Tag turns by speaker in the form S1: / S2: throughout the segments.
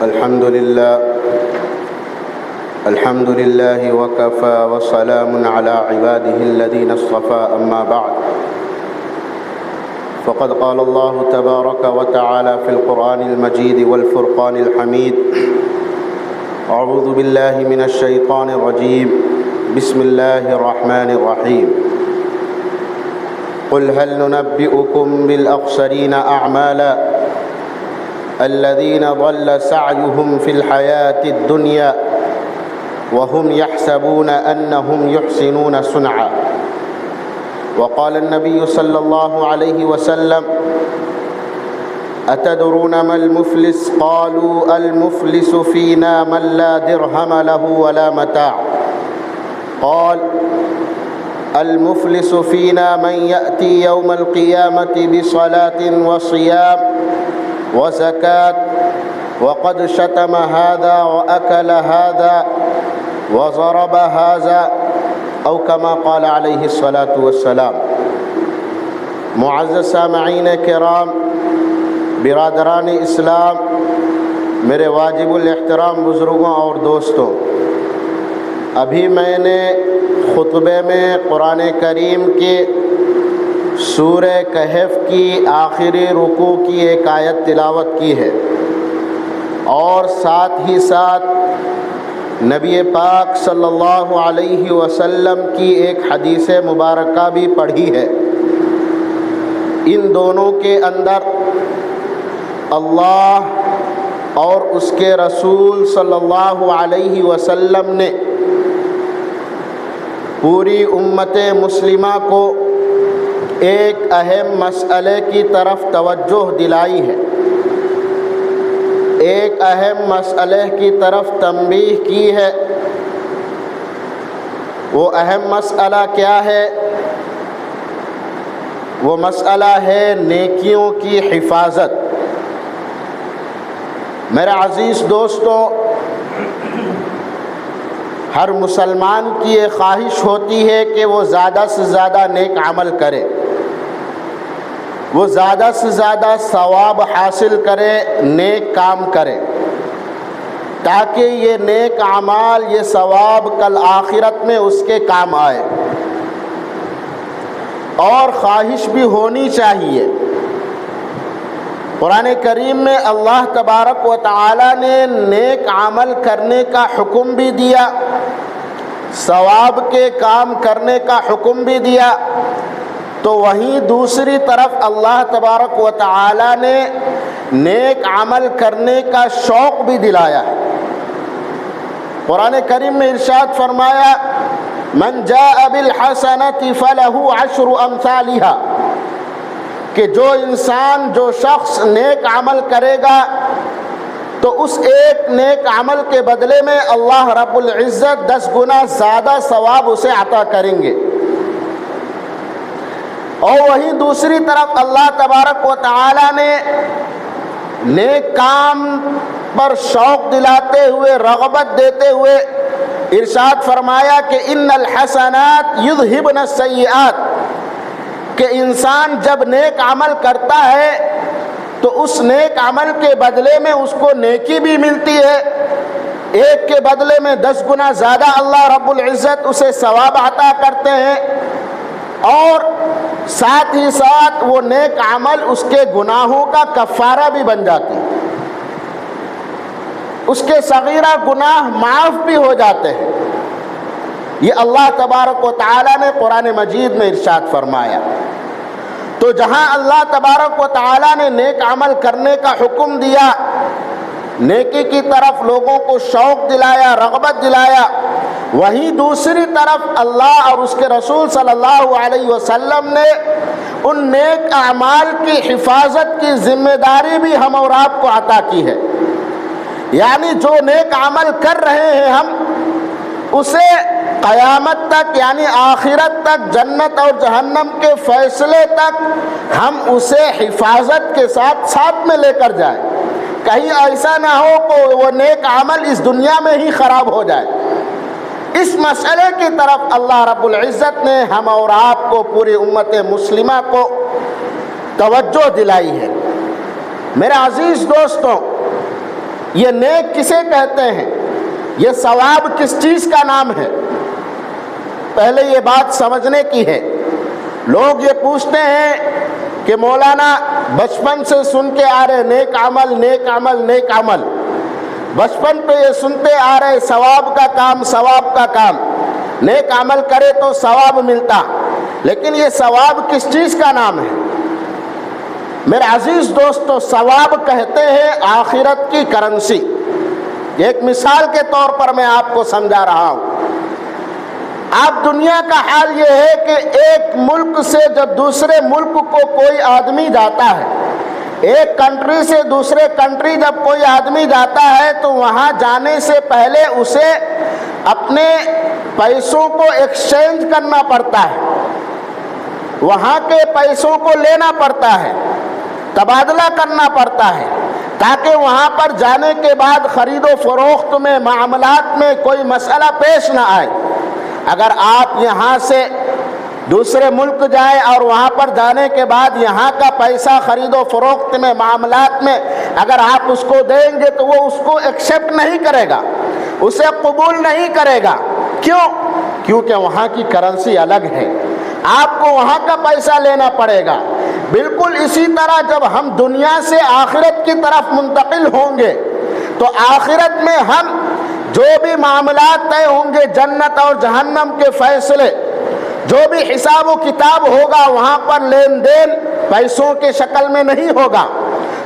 S1: الحمد لله وكفى وسلام على عباده الذين اصطفى أما بعد فقد قال الله تبارك وتعالى في القرآن المجيد والفرقان الحميد أعوذ بالله من الشيطان الرجيم بسم الله الرحمن الرحيم قل هل ننبئكم بالأخسرين أعمالا الذين ضل سعيهم في الحياة الدنيا وهم يحسبون أنهم يحسنون صنعا وقال النبي صلى الله عليه وسلم أتدرون ما المفلس قالوا المفلس فينا من لا درهم له ولا متاع قال المفلس فينا من يأتي يوم القيامة بصلاة وصيام وزكاة وقد شتم هذا وأكل هذا وضرب هذا أو كما قال عليه الصلاة والسلام۔ معزز سامعین کرام، برادران اسلام، میرے واجب الاحترام بزرگوں اور دوستوں، ابھی میں نے خطبے میں قرآن کریم کے سورہ کہف کی آخری رکوع کی ایک آیت تلاوت کی ہے اور ساتھ ہی ساتھ نبی پاک صلی اللہ علیہ وسلم کی ایک حدیث مبارکہ بھی پڑھی ہے۔ ان دونوں کے اندر اللہ اور اس کے رسول صلی اللہ علیہ وسلم نے پوری امت مسلمہ کو ایک اہم مسئلے کی طرف توجہ دلائی ہے، ایک اہم مسئلے کی طرف تنبیہ کی ہے۔ وہ اہم مسئلہ کیا ہے؟ وہ مسئلہ ہے نیکیوں کی حفاظت۔ میرے عزیز دوستوں، ہر مسلمان کی یہ خواہش ہوتی ہے کہ وہ زیادہ سے زیادہ نیک عمل کرے، وہ زیادہ سے زیادہ ثواب حاصل کرے، نیک کام کرے، تاکہ یہ نیک اعمال، یہ ثواب کل آخرت میں اس کے کام آئے۔ اور خواہش بھی ہونی چاہیے۔ قرآن کریم میں اللہ تبارک و تعالی نے نیک عمل کرنے کا حکم بھی دیا، ثواب کے کام کرنے کا حکم بھی دیا، تو وہیں دوسری طرف اللہ تبارک و تعالی نے نیک عمل کرنے کا شوق بھی دلایا ہے۔ قرآن کریم میں ارشاد فرمایا من جاء بالحسنة فله عشر امثالها، کہ جو انسان، جو شخص نیک عمل کرے گا تو اس ایک نیک عمل کے بدلے میں اللہ رب العزت 10 گنا زیادہ ثواب اسے عطا کریں گے۔ اور وہیں دوسری طرف اللہ تبارک و تعالی نے نیک کام پر شوق دلاتے ہوئے، رغبت دیتے ہوئے ارشاد فرمایا کہ ان الحسنات یذہبن السیئات، کہ انسان جب نیک عمل کرتا ہے تو اس نیک عمل کے بدلے میں اس کو نیکی بھی ملتی ہے، ایک کے بدلے میں 10 گنا زیادہ اللہ رب العزت اسے ثواب عطا کرتے ہیں، اور ساتھ ہی ساتھ وہ نیک عمل اس کے گناہوں کا کفارہ بھی بن جاتی ہے، اس کے صغیرہ گناہ معاف بھی ہو جاتے ہیں۔ یہ اللہ تبارک و تعالی نے قرآن مجید میں ارشاد فرمایا۔ تو جہاں اللہ تبارک و تعالی نے نیک عمل کرنے کا حکم دیا، نیکی کی طرف لوگوں کو شوق دلایا، رغبت دلایا، وہیں دوسری طرف اللہ اور اس کے رسول صلی اللہ علیہ وسلم نے ان نیک اعمال کی حفاظت کی ذمہ داری بھی ہم اور آپ کو عطا کی ہے۔ یعنی جو نیک عمل کر رہے ہیں ہم، اسے قیامت تک، یعنی آخرت تک، جنت اور جہنم کے فیصلے تک ہم اسے حفاظت کے ساتھ ساتھ میں لے کر جائیں۔ کہیں ایسا نہ ہو کہ وہ نیک عمل اس دنیا میں ہی خراب ہو جائے۔ اس مسئلے کی طرف اللہ رب العزت نے ہم اور آپ کو، پوری امت مسلمہ کو توجہ دلائی ہے۔ میرے عزیز دوستوں، یہ نیک کسے کہتے ہیں؟ یہ ثواب کس چیز کا نام ہے؟ پہلے یہ بات سمجھنے کی ہے۔ لوگ یہ پوچھتے ہیں کہ مولانا بچپن سے سن کے آ رہے نیک عمل نیک عمل نیک عمل، بچپن پہ یہ سنتے آ رہے ثواب کا کام ثواب کا کام، نیک عمل کرے تو ثواب ملتا، لیکن یہ ثواب کس چیز کا نام ہے؟ میرے عزیز دوستو، ثواب کہتے ہیں آخرت کی کرنسی۔ ایک مثال کے طور پر میں آپ کو سمجھا رہا ہوں۔ آپ دنیا کا حال یہ ہے کہ ایک ملک سے جب دوسرے ملک کو کوئی آدمی جاتا ہے، ایک کنٹری سے دوسرے کنٹری جب کوئی آدمی جاتا ہے تو وہاں جانے سے پہلے اسے اپنے پیسوں کو ایکسچینج کرنا پڑتا ہے، وہاں کے پیسوں کو لینا پڑتا ہے، تبادلہ کرنا پڑتا ہے، تاکہ وہاں پر جانے کے بعد خرید و فروخت میں معاملات میں کوئی مسئلہ پیش نہ آئے۔ اگر آپ یہاں سے دوسرے ملک جائیں اور وہاں پر جانے کے بعد یہاں کا پیسہ خرید و فروخت میں معاملات میں اگر آپ اس کو دیں گے تو وہ اس کو ایکسیپٹ نہیں کرے گا، اسے قبول نہیں کرے گا۔ کیوں؟ کیونکہ وہاں کی کرنسی الگ ہے، آپ کو وہاں کا پیسہ لینا پڑے گا۔ بالکل اسی طرح جب ہم دنیا سے آخرت کی طرف منتقل ہوں گے تو آخرت میں ہم جو بھی معاملات طے ہوں گے، جنت اور جہنم کے فیصلے، جو بھی حساب و کتاب ہوگا، وہاں پر لین دین پیسوں کے شکل میں نہیں ہوگا،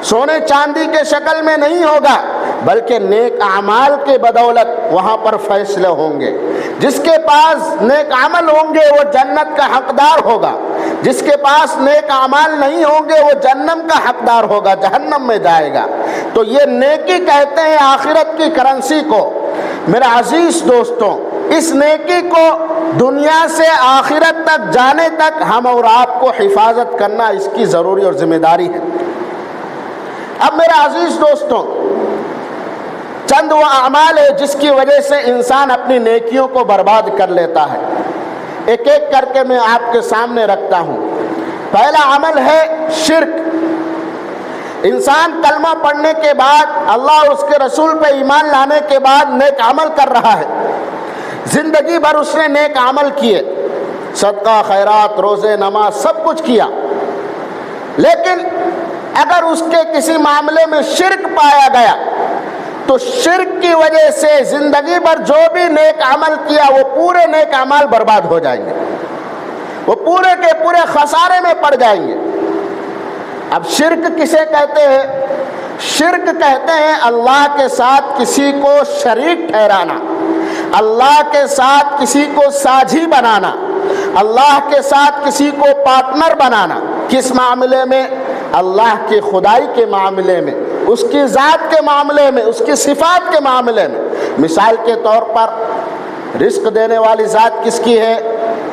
S1: سونے چاندی کے شکل میں نہیں ہوگا، بلکہ نیک اعمال کے بدولت وہاں پر فیصلے ہوں گے۔ جس کے پاس نیک عمل ہوں گے وہ جنت کا حقدار ہوگا، جس کے پاس نیک اعمال نہیں ہوں گے وہ جہنم کا حقدار ہوگا، جہنم میں جائے گا۔ تو یہ نیکی کہتے ہیں آخرت کی کرنسی کو۔ میرے عزیز دوستوں، اس نیکی کو دنیا سے آخرت تک جانے تک ہم اور آپ کو حفاظت کرنا اس کی ضروری اور ذمہ داری ہے۔ اب میرے عزیز دوستوں، چند وہ اعمال ہے جس کی وجہ سے انسان اپنی نیکیوں کو برباد کر لیتا ہے، ایک ایک کر کے میں آپ کے سامنے رکھتا ہوں۔ پہلا عمل ہے شرک۔ انسان کلمہ پڑھنے کے بعد، اللہ اور اس کے رسول پہ ایمان لانے کے بعد نیک عمل کر رہا ہے، زندگی بھر اس نے نیک عمل کیے، صدقہ خیرات روزے نماز سب کچھ کیا، لیکن اگر اس کے کسی معاملے میں شرک پایا گیا تو شرک کی وجہ سے زندگی بھر جو بھی نیک عمل کیا وہ پورے نیک عمل برباد ہو جائیں گے، وہ پورے کے پورے خسارے میں پڑ جائیں گے۔ اب شرک کسے کہتے ہیں؟ شرک کہتے ہیں اللہ کے ساتھ کسی کو شریک ٹھہرانا، اللہ کے ساتھ کسی کو ساجھی بنانا، اللہ کے ساتھ کسی کو پارٹنر بنانا۔ کس معاملے میں؟ اللہ کی خدائی کے معاملے میں، اس کی ذات کے معاملے میں، اس کی صفات کے معاملے میں۔ مثال کے طور پر رزق دینے والی ذات کس کی ہے؟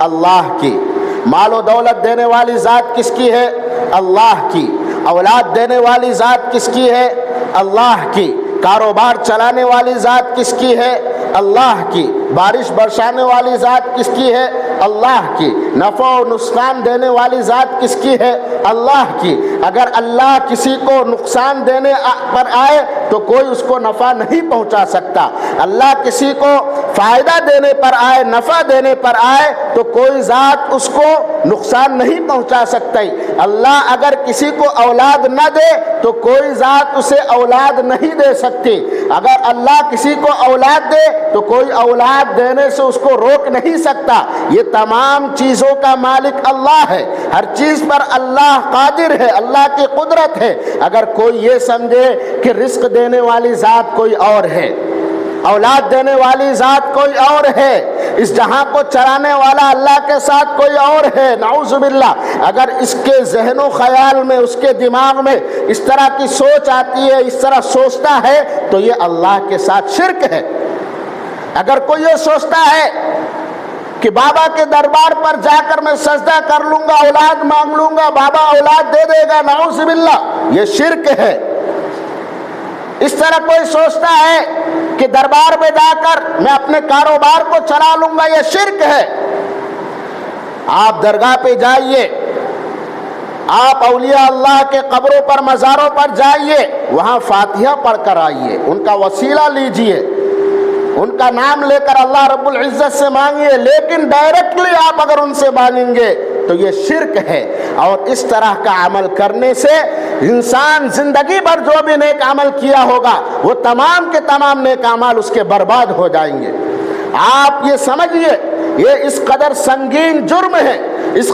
S1: اللہ کی۔ مال و دولت دینے والی ذات کس کی ہے؟ اللہ کی۔ اولاد دینے والی ذات کس کی ہے؟ اللہ کی۔ کاروبار چلانے والی ذات کس کی ہے؟ اللہ کی۔ بارش برسانے والی ذات کس کی ہے؟ اللہ کی۔ نفع و نقصان دینے والی ذات کس کی ہے؟ اللہ کی۔ اگر اللہ کسی کو نقصان دینے پر آئے تو کوئی اس کو نفع نہیں پہنچا سکتا، اللہ کسی کو فائدہ دینے پر آئے، نفع دینے پر آئے تو کوئی ذات اس کو نقصان نہیں پہنچا سکتی۔ اللہ اگر کسی کو اولاد نہ دے تو کوئی ذات اسے اولاد نہیں دے سکتی، اگر اللہ کسی کو اولاد دے تو کوئی اولاد دینے سے اس کو روک نہیں سکتا۔ یہ تمام چیزوں کا مالک اللہ ہے، ہر چیز پر اللہ قادر ہے، اللہ کی قدرت ہے۔ اگر کوئی یہ سمجھے کہ رزق دینے والی ذات کوئی اور ہے، اولاد دینے والی ذات کوئی اور ہے، اس جہاں کو چلانے والا اللہ کے ساتھ کوئی اور ہے، نعوذ باللہ، اگر اس کے ذہن و خیال میں، اس کے دماغ میں اس طرح کی سوچ آتی ہے، اس طرح سوچتا ہے تو یہ اللہ کے ساتھ شرک ہے۔ اگر کوئی یہ سوچتا ہے کہ بابا کے دربار پر جا کر میں سجدہ کر لوں گا، اولاد مانگ لوں گا، بابا اولاد دے دے گا، نعوذ باللہ، یہ شرک ہے۔ اس طرح کوئی سوچتا ہے کہ دربار میں جا کر میں اپنے کاروبار کو چلا لوں گا، یہ شرک ہے۔ آپ درگاہ پہ جائیے، آپ اولیاء اللہ کے قبروں پر مزاروں پر جائیے، وہاں فاتحہ پڑھ کر آئیے، ان کا وسیلہ لیجئے، ان کا نام لے کر اللہ رب العزت سے مانگیے، لیکن ڈائریکٹلی آپ اگر ان سے مانگیں گے تو یہ شرک ہے، اور اس طرح کا عمل کرنے سے انسان زندگی بھر جو بھی نیک عمل کیا ہوگا وہ تمام کے تمام نیک اعمال اس کے برباد ہو جائیں گے۔ آپ یہ سمجھیے یہ اس قدر سنگین جرم ہے، اس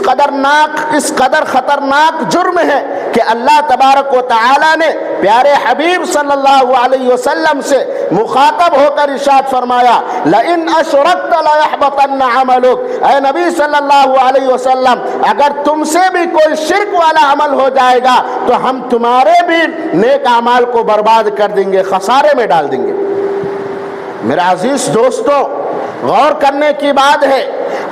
S1: قدر خطرناک جرم ہے کہ اللہ تبارک و تعالی نے پیارے حبیب صلی اللہ علیہ وسلم سے مخاطب ہو کر ارشاد فرمایا لئن اشرکت لیحبطن عملک، اے نبی صلی اللہ علیہ وسلم اگر تم سے بھی کوئی شرک والا عمل ہو جائے گا تو ہم تمہارے بھی نیک اعمال کو برباد کر دیں گے، خسارے میں ڈال دیں گے۔ میرے عزیز دوستو، غور کرنے کی بات ہے،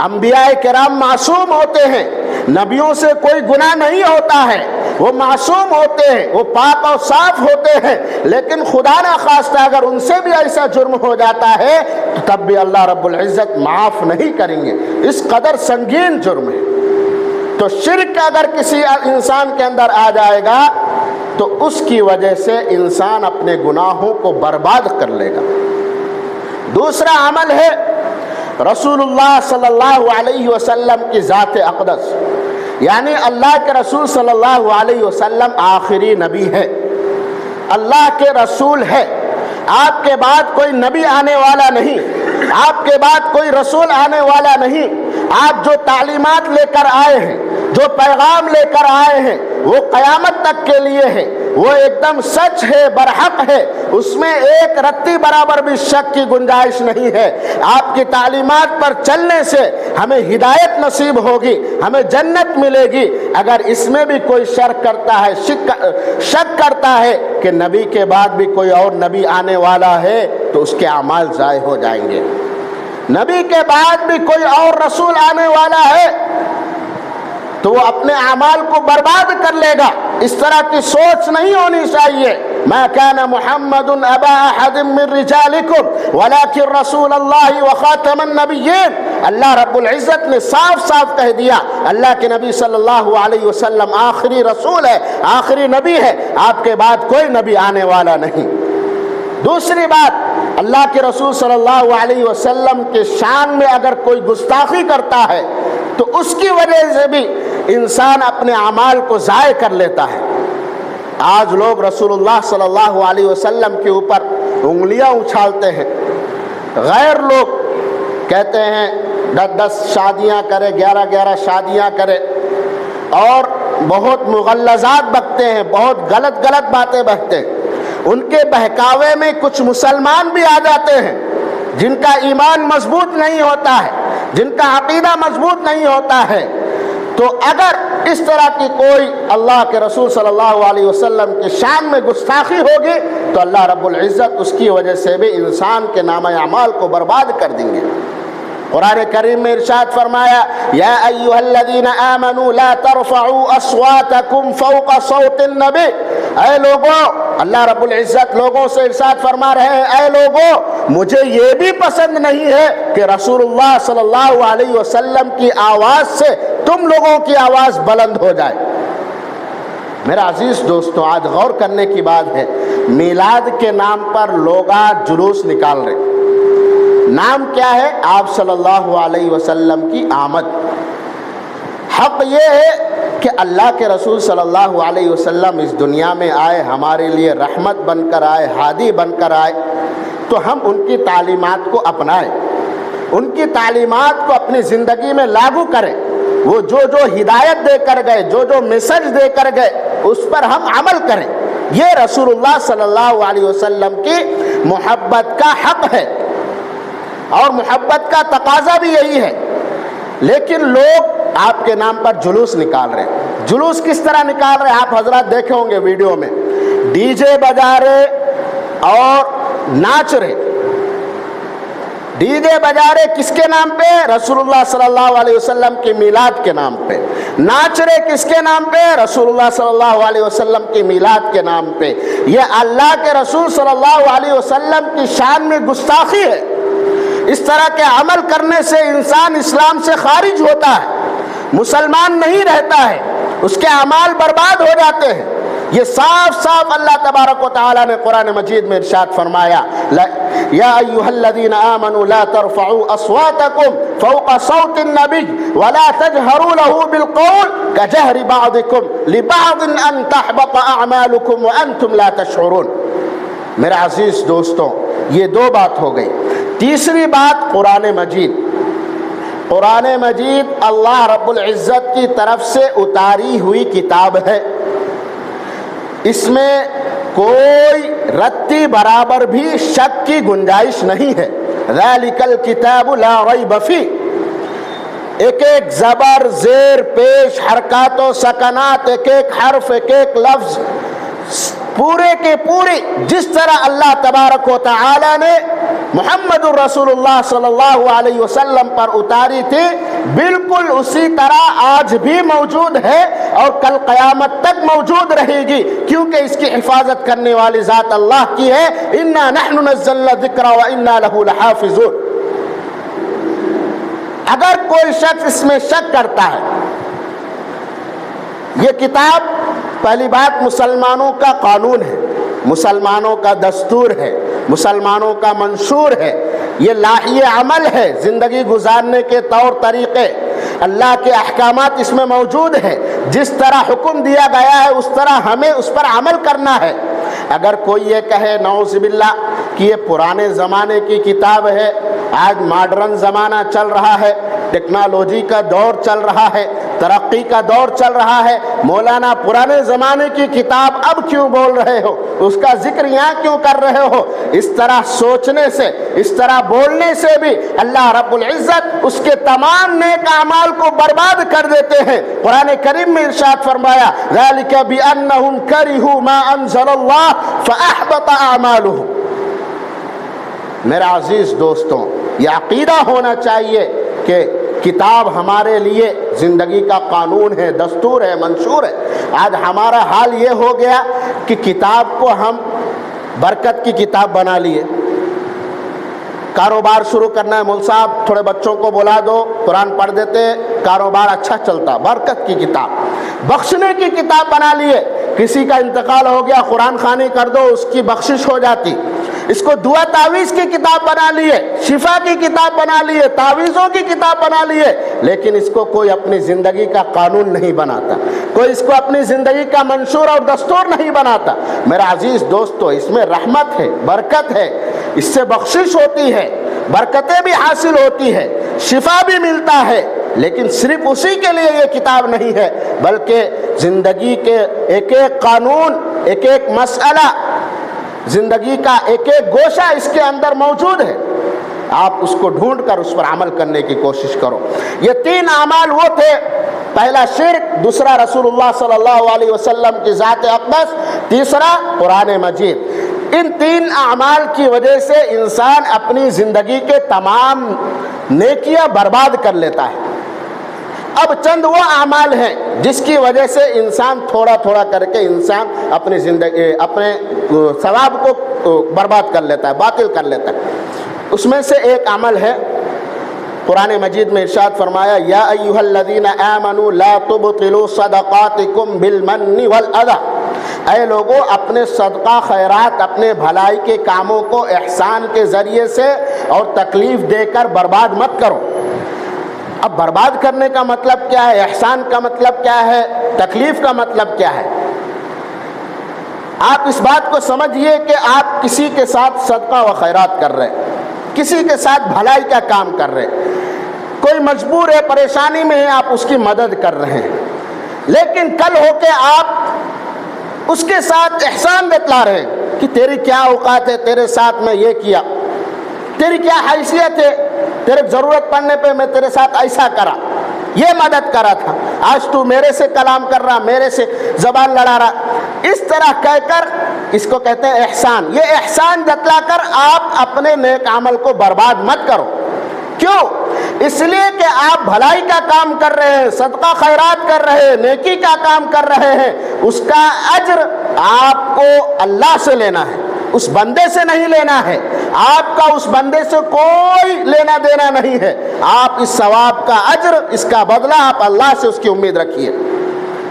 S1: انبیاء کرام معصوم ہوتے ہیں، نبیوں سے کوئی گناہ نہیں ہوتا ہے، وہ معصوم ہوتے ہیں، وہ پاک اور صاف ہوتے ہیں، لیکن خدا نہ خواستہ اگر ان سے بھی ایسا جرم ہو جاتا ہے تو تب بھی اللہ رب العزت معاف نہیں کریں گے، اس قدر سنگین جرم ہے۔ تو شرک اگر کسی انسان کے اندر آ جائے گا تو اس کی وجہ سے انسان اپنے گناہوں کو برباد کر لے گا۔ دوسرا عمل ہے رسول اللہ صلی اللہ علیہ وسلم کی ذات اقدس، یعنی اللہ کے رسول صلی اللہ علیہ وسلم آخری نبی ہے، اللہ کے رسول ہے، آپ کے بعد کوئی نبی آنے والا نہیں، آپ کے بعد کوئی رسول آنے والا نہیں۔ آپ جو تعلیمات لے کر آئے ہیں، جو پیغام لے کر آئے ہیں وہ قیامت تک کے لیے ہے، وہ ایک دم سچ ہے، برحق ہے، اس میں ایک رتی برابر بھی شک کی گنجائش نہیں ہے۔ آپ کی تعلیمات پر چلنے سے ہمیں ہدایت نصیب ہوگی، ہمیں جنت ملے گی۔ اگر اس میں بھی کوئی شک کرتا ہے کہ نبی کے بعد بھی کوئی اور نبی آنے والا ہے تو اس کے اعمال ضائع ہو جائیں گے۔ نبی کے بعد بھی کوئی اور رسول آنے والا ہے تو وہ اپنے اعمال کو برباد کر لے گا۔ اس طرح کی سوچ نہیں ہونی چاہیے۔ ما كان محمد ابا احد من رجالكم ولكن رسول الله وخاتم النبيين، اللہ رب العزت نے صاف صاف کہہ دیا اللہ کے نبی صلی اللہ علیہ وسلم آخری رسول ہے، آخری نبی ہے، آپ کے بعد کوئی نبی آنے والا نہیں۔ دوسری بات، اللہ کے رسول صلی اللہ علیہ وسلم کے شان میں اگر کوئی گستاخی کرتا ہے تو اس کی وجہ سے بھی انسان اپنے اعمال کو ضائع کر لیتا ہے۔ آج لوگ رسول اللہ صلی اللہ علیہ وسلم کے اوپر انگلیاں اچھالتے ہیں، غیر لوگ کہتے ہیں 10 شادیاں کرے، 11 شادیاں کرے، اور بہت مغلظات بکتے ہیں، بہت غلط باتیں بکتے ہیں۔ ان کے بہکاوے میں کچھ مسلمان بھی آ جاتے ہیں جن کا ایمان مضبوط نہیں ہوتا ہے، جن کا عقیدہ مضبوط نہیں ہوتا ہے۔ تو اگر اس طرح کی کوئی اللہ کے رسول صلی اللہ علیہ وسلم کی شان میں گستاخی ہوگی تو اللہ رب العزت اس کی وجہ سے بھی انسان کے نامہ اعمال کو برباد کر دیں گے۔ قرآن کریم میں ارشاد فرمایا یا ایھا الذین آمنوا لا ترفعوا اصواتکم فوق صوت النبی، اے لوگوں، اللہ رب العزت لوگوں سے ارشاد فرما رہے ہیں اے لوگوں، مجھے یہ بھی پسند نہیں ہے کہ رسول اللہ صلی اللہ علیہ وسلم کی آواز سے تم لوگوں کی آواز بلند ہو جائے۔ میرا عزیز دوستو، آج غور کرنے کی بات ہے، میلاد کے نام پر لوگ آج جلوس نکال رہے۔ نام کیا ہے؟ آپ صلی اللہ علیہ وسلم کی آمد۔ حق یہ ہے کہ اللہ کے رسول صلی اللہ علیہ وسلم اس دنیا میں آئے، ہمارے لیے رحمت بن کر آئے، ہادی بن کر آئے، تو ہم ان کی تعلیمات کو اپنائیں، ان کی تعلیمات کو اپنی زندگی میں لاگو کریں۔ وہ جو ہدایت دے کر گئے، جو میسج دے کر گئے، اس پر ہم عمل کریں۔ یہ رسول اللہ صلی اللہ علیہ وسلم کی محبت کا حق ہے، اور محبت کا تقاضا بھی یہی ہے۔ لیکن لوگ آپ کے نام پر جلوس نکال رہے ہیں۔ جلوس کس طرح نکال رہے ہیں؟ آپ حضرات دیکھے ہوں گے ویڈیو میں، ڈی جے بجا رہے اور ناچ رہے۔ ڈی جے بجا رہے کس کے نام پہ؟ رسول اللہ صلی اللہ علیہ وسلم کی میلاد کے نام پہ۔ ناچ رہے کس کے نام پہ؟ رسول اللہ صلی اللہ علیہ وسلم کی میلاد کے نام پہ۔ یہ اللہ کے رسول صلی اللہ علیہ وسلم کی شان میں گستاخی ہے۔ اس طرح کے عمل کرنے سے انسان اسلام سے خارج ہوتا ہے، مسلمان نہیں رہتا ہے۔ اس کے اعمال برباد ہو جاتے ہیں۔ یہ صاف صاف اللہ تبارک و تعالیٰ نے قرآن مجید میں ارشاد فرمایا، یا ایھا الذین آمنوا لا ترفعوا اصواتکم فوق صوت النبی ولا تجہروا له بالقول کجہر بعضکم لبعض ان تحبط اعمالکم وانتم لا تشعرون۔ میرے عزیز دوستوں، یہ دو بات ہو گئی۔ تیسری بات قرآن مجید۔ قرآن مجید اللہ رب العزت کی طرف سے اتاری ہوئی کتاب ہے، اس میں کوئی رتی برابر بھی شک کی گنجائش نہیں ہے۔ ذالک الکتاب لا ریب فیہ، ایک ایک زبر زیر پیش حرکات و سکنات، ایک ایک حرف ایک ایک لفظ پورے کے پورے جس طرح اللہ تبارک و تعالی نے محمد الرسول اللہ صلی اللہ علیہ وسلم پر اتاری تھی، بالکل اسی طرح آج بھی موجود ہے اور کل قیامت تک موجود رہے گی، کیونکہ اس کی حفاظت کرنے والی ذات اللہ کی ہے۔ انا نحن نزلنا الذکر وانا له لحافظون۔ اگر کوئی شخص اس میں شک کرتا ہے، یہ کتاب پہلی بات مسلمانوں کا قانون ہے، مسلمانوں کا دستور ہے، مسلمانوں کا منشور ہے، یہ لائحہ عمل ہے، زندگی گزارنے کے طور طریقے، اللہ کے احکامات اس میں موجود ہے۔ جس طرح حکم دیا گیا ہے اس طرح ہمیں اس پر عمل کرنا ہے۔ اگر کوئی یہ کہے نعوذ باللہ کہ یہ پرانے زمانے کی کتاب ہے، آج ماڈرن زمانہ چل رہا ہے، ٹیکنالوجی کا دور چل رہا ہے، ترقی کا دور چل رہا ہے، مولانا پرانے زمانے کی کتاب اب کیوں بول رہے ہو، اس کا ذکر یہاں کیوں کر رہے ہو، اس طرح سوچنے سے، اس طرح بولنے سے بھی اللہ رب العزت اس کے تمام نیک اعمال کو برباد کر دیتے ہیں۔ قرآن کریم میں ارشاد فرمایا، ذالک بأنہم کرہوا ما انزل اللہ فاحبط اعمالہم۔ میرا عزیز دوستوں، یہ عقیدہ ہونا چاہیے کہ کتاب ہمارے لیے زندگی کا قانون ہے، دستور ہے، منشور ہے۔ آج ہمارا حال یہ ہو گیا کہ کتاب کو ہم برکت کی کتاب بنا لیے۔ کاروبار شروع کرنا ہے، مول صاحب تھوڑے بچوں کو بلا دو، قرآن پڑھ دیتے، کاروبار اچھا چلتا۔ برکت کی کتاب، بخشنے کی کتاب بنا لیے۔ کسی کا انتقال ہو گیا، قرآن خوانی کر دو، اس کی بخشش ہو جاتی۔ اس کو دعا تعویذ کی کتاب بنا لیے، شفا کی کتاب بنا لیے، تعویذوں کی کتاب بنا لیے، لیکن اس کو کوئی اپنی زندگی کا قانون نہیں بناتا، کوئی اس کو اپنی زندگی کا منشور اور دستور نہیں بناتا۔ میرا عزیز دوستو، اس میں رحمت ہے، برکت ہے، اس سے بخشش ہوتی ہے، برکتیں بھی حاصل ہوتی ہے، شفا بھی ملتا ہے، لیکن صرف اسی کے لیے یہ کتاب نہیں ہے، بلکہ زندگی کے ایک ایک قانون، ایک ایک مسئلہ، زندگی کا ایک ایک گوشہ اس کے اندر موجود ہے۔ آپ اس کو ڈھونڈ کر اس پر عمل کرنے کی کوشش کرو۔ یہ تین اعمال وہ تھے، پہلا شرک، دوسرا رسول اللہ صلی اللہ علیہ وسلم کی ذات اقدس، تیسرا قرآن مجید۔ ان تین اعمال کی وجہ سے انسان اپنی زندگی کے تمام نیکیاں برباد کر لیتا ہے۔ اب چند وہ اعمال ہیں جس کی وجہ سے انسان تھوڑا تھوڑا کر کے انسان اپنی زندگی، اپنے ثواب کو برباد کر لیتا ہے، باطل کر لیتا ہے۔ اس میں سے ایک عمل ہے، قرآن مجید میں ارشاد فرمایا، یا ایھا الذین آمنوا لا تبطلوا صدقاتکم بالمن والاذی، اے لوگو اپنے صدقہ خیرات، اپنے بھلائی کے کاموں کو احسان کے ذریعے سے اور تکلیف دے کر برباد مت کرو۔ اب برباد کرنے کا مطلب کیا ہے، احسان کا مطلب کیا ہے، تکلیف کا مطلب کیا ہے؟ آپ اس بات کو سمجھیے کہ آپ کسی کے ساتھ صدقہ و خیرات کر رہے ہیں، کسی کے ساتھ بھلائی کا کام کر رہے ہیں، کوئی مجبور ہے، پریشانی میں ہے، آپ اس کی مدد کر رہے ہیں، لیکن کل ہو کے آپ اس کے ساتھ احسان بتلا رہے ہیں کہ تیری کیا اوقات ہے، تیرے ساتھ میں یہ کیا، تیری کیا حیثیت ہے، تیرے ضرورت پڑنے پہ میں تیرے ساتھ ایسا کرا، یہ مدد کرا تھا، آج تو میرے سے کلام کر رہا، میرے سے زبان لڑا رہا، اس طرح کہہ کر اس کو کہتے ہیں احسان۔ یہ احسان جتلا کر آپ اپنے نیک عمل کو برباد مت کرو۔ کیوں؟ اس لیے کہ آپ بھلائی کا کام کر رہے ہیں، صدقہ خیرات کر رہے ہیں، نیکی کا کام کر رہے ہیں، اس کا اجر آپ کو اللہ سے لینا ہے، اس بندے سے نہیں لینا ہے، آپ کا اس بندے سے کوئی لینا دینا نہیں ہے، آپ اس ثواب کا اجر، اس کا بدلہ آپ اللہ سے اس کی امید رکھیے۔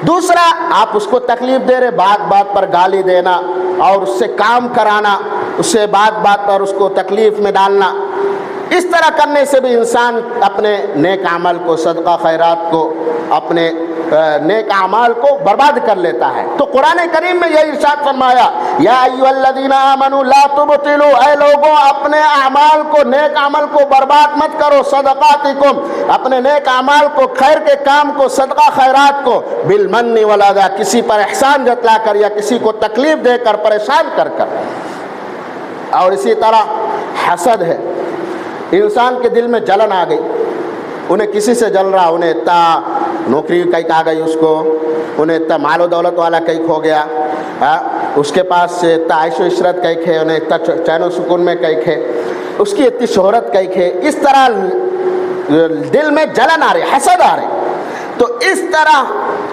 S1: دوسرا آپ اس کو تکلیف دے رہے، بات بات پر گالی دینا اور اس سے کام کرانا، اس سے بات بات پر اس کو تکلیف میں ڈالنا، اس طرح کرنے سے بھی انسان اپنے نیک عمل کو، صدقہ خیرات کو، اپنے نیک اعمال کو برباد کر لیتا ہے۔ تو قرآن کریم میں یہ ارشاد فرمایا، یا ایھا الذین آمنوا لا تبطلوا، اے لوگوں اپنے اعمال کو، نیک عمل کو برباد مت کرو، صدقاتکم، اپنے نیک اعمال کو، خیر کے کام کو، صدقہ خیرات کو، بالمن والاذی، کسی پر احسان جتلا کر یا کسی کو تکلیف دے کر، پریشان کر کر۔ اور اسی طرح حسد ہے، انسان کے دل میں جلن آ گئی، انہیں کسی سے جل رہا، انہیں اتنا نوکری کئی آ گئی اس کو، انہیں اتنا مال و دولت والا کئی کھو گیا، اس کے پاس سے اتنا عیش و عشرت کئی کھے، انہیں اتنا چین و سکون میں کئی کھے، اس کی اتنی شہرت کئی کھے، اس طرح دل میں جلن آ رہی، حسد آ رہی۔ تو اس طرح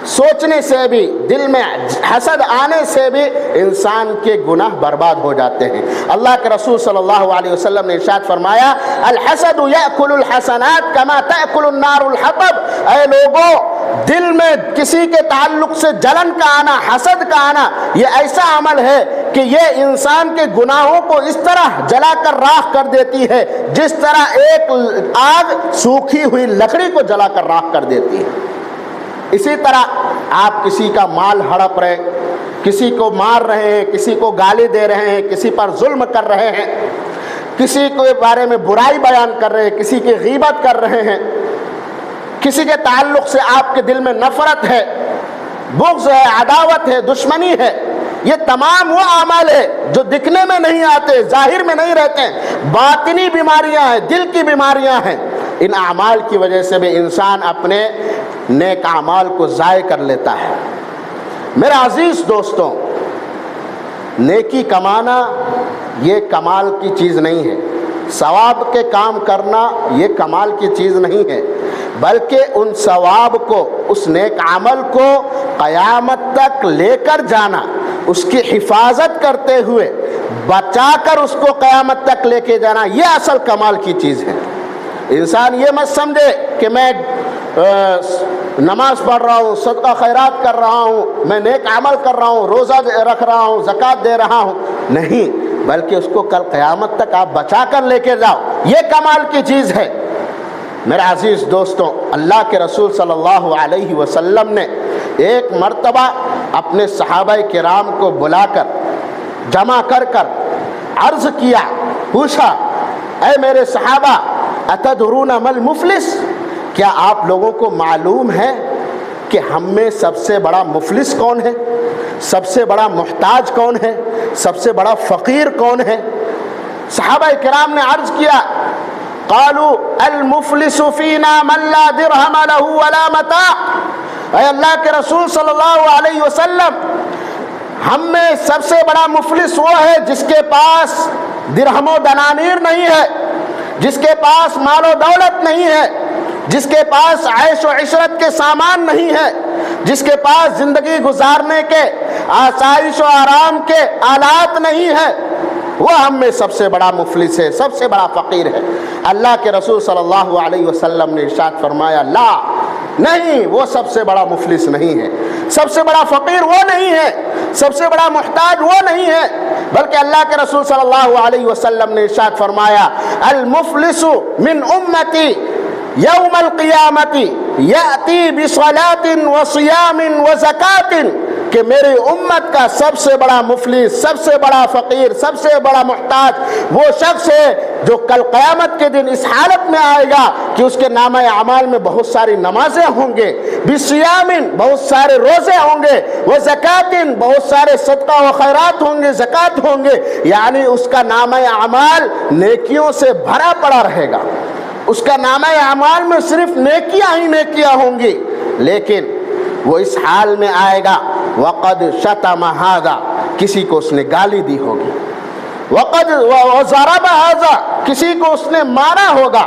S1: سوچنے سے بھی، دل میں حسد آنے سے بھی انسان کے گناہ برباد ہو جاتے ہیں۔ اللہ کے رسول صلی اللہ علیہ وسلم نے ارشاد فرمایا، الحسد یأکل الحسنات کما تأکل النار الحطب، اے لوگوں دل میں کسی کے تعلق سے جلن کا آنا، حسد کا آنا، یہ ایسا عمل ہے کہ یہ انسان کے گناہوں کو اس طرح جلا کر راکھ کر دیتی ہے جس طرح ایک آگ سوکھی ہوئی لکڑی کو جلا کر راکھ کر دیتی ہے۔ اسی طرح آپ کسی کا مال ہڑپ رہے، کسی کو مار رہے ہیں، کسی کو گالی دے رہے ہیں، کسی پر ظلم کر رہے ہیں، کسی کے بارے میں برائی بیان کر رہے ہیں، کسی کی غیبت کر رہے ہیں، کسی کے تعلق سے آپ کے دل میں نفرت ہے، بغض ہے، عداوت ہے، دشمنی ہے، یہ تمام وہ اعمال ہے جو دکھنے میں نہیں آتے، ظاہر میں نہیں رہتے ہیں، باطنی بیماریاں ہیں، دل کی بیماریاں ہیں۔ ان اعمال کی وجہ سے بھی انسان اپنے نیک اعمال کو ضائع کر لیتا ہے۔ میرے عزیز دوستوں، نیکی کمانا یہ کمال کی چیز نہیں ہے، ثواب کے کام کرنا یہ کمال کی چیز نہیں ہے، بلکہ ان ثواب کو، اس نیک عمل کو قیامت تک لے کر جانا، اس کی حفاظت کرتے ہوئے بچا کر اس کو قیامت تک لے کے جانا، یہ اصل کمال کی چیز ہے۔ انسان یہ مت سمجھے کہ میں نماز پڑھ رہا ہوں، صدقہ خیرات کر رہا ہوں، میں نیک عمل کر رہا ہوں، روزہ رکھ رہا ہوں، زکوٰۃ دے رہا ہوں، نہیں، بلکہ اس کو کل قیامت تک آپ بچا کر لے کے جاؤ، یہ کمال کی چیز ہے۔ میرے عزیز دوستوں، اللہ کے رسول صلی اللہ علیہ وسلم نے ایک مرتبہ اپنے صحابہ کرام کو بلا کر، جمع کر کر عرض کیا، پوچھا، اے میرے صحابہ، اتدرون ما المفلس، کیا آپ لوگوں کو معلوم ہے کہ ہم میں سب سے بڑا مفلس کون ہے، سب سے بڑا محتاج کون ہے، سب سے بڑا فقیر کون ہے؟ صحابہ کرام نے عرض کیا، قالوا المفلس فینا من لا درہم له ولا متاع، اے اللہ کے رسول صلی اللہ علیہ وسلم، ہم میں سب سے بڑا مفلس وہ ہے جس کے پاس درہم و دنانیر نہیں ہے، جس کے پاس مال و دولت نہیں ہے، جس کے پاس عیش و عشرت کے سامان نہیں ہے، جس کے پاس زندگی گزارنے کے آسائش و آرام کے آلات نہیں ہے، وہ ہم میں سب سے بڑا مفلس ہے، سب سے بڑا فقیر ہے۔ اللہ کے رسول صلی اللہ علیہ وسلم نے ارشاد فرمایا، لا، نہیں، وہ سب سے بڑا مفلس نہیں ہے، سب سے بڑا فقیر وہ نہیں ہے، سب سے بڑا محتاج وہ نہیں ہے، بلکہ اللہ کے رسول صلی اللہ علیہ وسلم نے ارشاد فرمایا، المفلس من امتی یوم القیامت یأتی بصلاۃ وصیام وزکاۃ، کہ میری امت کا سب سے بڑا مفلس، سب سے بڑا فقیر، سب سے بڑا محتاج وہ شخص ہے جو کل قیامت کے دن اس حالت میں آئے گا کہ اس کے نامہ اعمال میں بہت ساری نمازیں ہوں گے، بصیام، بہت سارے روزے ہوں گے، وزکاۃ، بہت سارے صدقہ و خیرات ہوں گے، زکوٰۃ ہوں گے، یعنی اس کا نامہ اعمال نیکیوں سے بھرا پڑا رہے گا، اس کا نامہ اعمال میں صرف نیکیاں ہی نیکیاں ہوں گی، لیکن وہ اس حال میں آئے گا، وقد شتم ھذا، کسی کو اس نے گالی دی ہوگی، وقد ضرب ھذا، کسی کو اس نے مارا ہوگا،